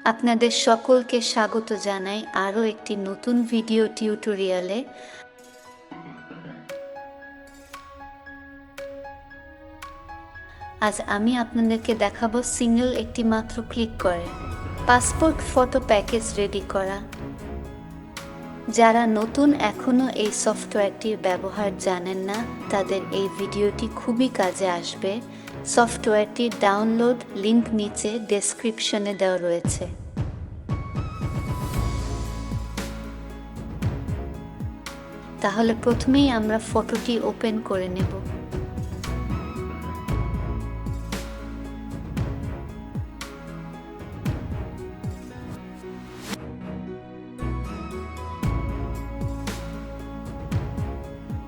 আপনাদের সকলকে স্বাগত জানাই আরও একটি নতুন ভিডিও টিউটোরিয়ালে। আজ আমি আপনাদেরকে দেখাবো সিঙ্গেল একটি মাত্র ক্লিক করে পাসপোর্ট ফটো প্যাকেজ রেডি করা। যারা নতুন এখনও এই সফটওয়্যারটির ব্যবহার জানেন না, তাদের এই ভিডিওটি খুবই কাজে আসবে। সফটওয়্যারটির ডাউনলোড লিংক নিচে ডেসক্রিপশনে দেওয়া রয়েছে। তাহলে প্রথমেই আমরা ফটোটি ওপেন করে নেব।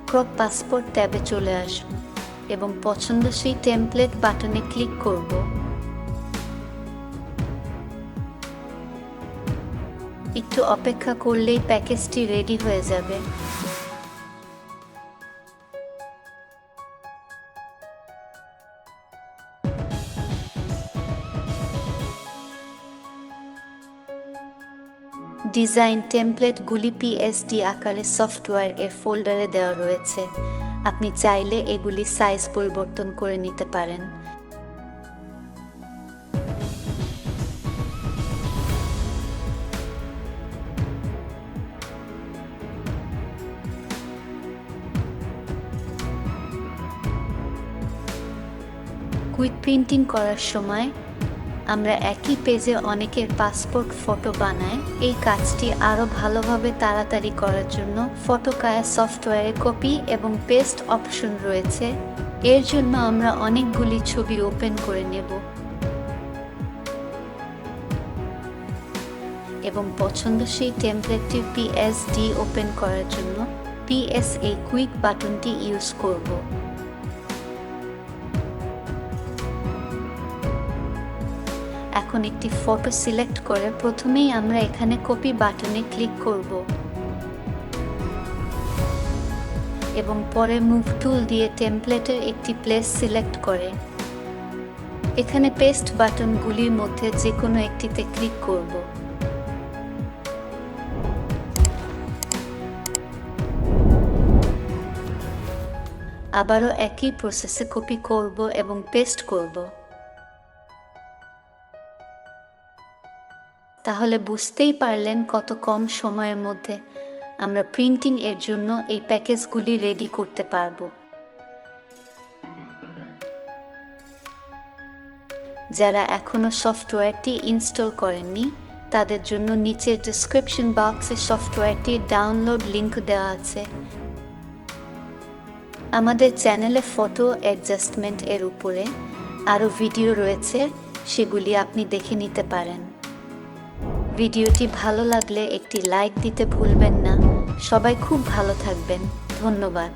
ক্রপ পাসপোর্ট ট্যাবে চলে আসব এবং পছন্দসই টেমপ্লেট বাটনে ক্লিক করব। একটু অপেক্ষা করলেই প্যাকেজটি রেডি হয়ে যাবে। ডিজাইন টেমপ্লেটগুলি PSD আকারে সফটওয়্যার এর ফোল্ডারে দেওয়া রয়েছে। আপনি চাইলে এগুলি সাইজ পরিবর্তন করে নিতে পারেন। কুইক প্রিন্টিং করার সময় আমরা একই পেজে অনেকের পাসপোর্ট ফটো বানাই। এই কাজটি আরও ভালোভাবে তাড়াতাড়ি করার জন্য ফটোকায়া সফটওয়্যারে কপি এবং পেস্ট অপশন রয়েছে। এর জন্য আমরা অনেকগুলি ছবি ওপেন করে নেব এবং পছন্দসই টেমপ্লেটটি PSD ওপেন করার জন্য PSA কুইক বাটনটি ইউজ করব। এখন একটি ফটো সিলেক্ট করে প্রথমেই আমরা এখানে কপি বাটনে ক্লিক করব এবং পরে মুভ টুল দিয়ে টেমপ্লেটের একটি প্লেস সিলেক্ট করে এখানে পেস্ট বাটনগুলির মধ্যে যে কোনো একটিতে ক্লিক করব। আবারও একই প্রসেসে কপি করব এবং পেস্ট করব। তাহলে বুঝতেই পারলেন কত কম সময়ের মধ্যে আমরা প্রিন্টিং এর জন্য এই প্যাকেজগুলি রেডি করতে পারব। যারা এখনো সফটওয়্যারটি ইনস্টল করেননি, তাদের জন্য নিচের ডেসক্রিপশন বক্সে সফটওয়্যারটির ডাউনলোড লিংক দেওয়া আছে। আমাদের চ্যানেলে ফটো অ্যাডজাস্টমেন্ট এর উপরে আরও ভিডিও রয়েছে, সেগুলি আপনি দেখে নিতে পারেন। ভিডিওটি ভালো লাগলে একটি লাইক দিতে ভুলবেন না। সবাই খুব ভালো থাকবেন। ধন্যবাদ।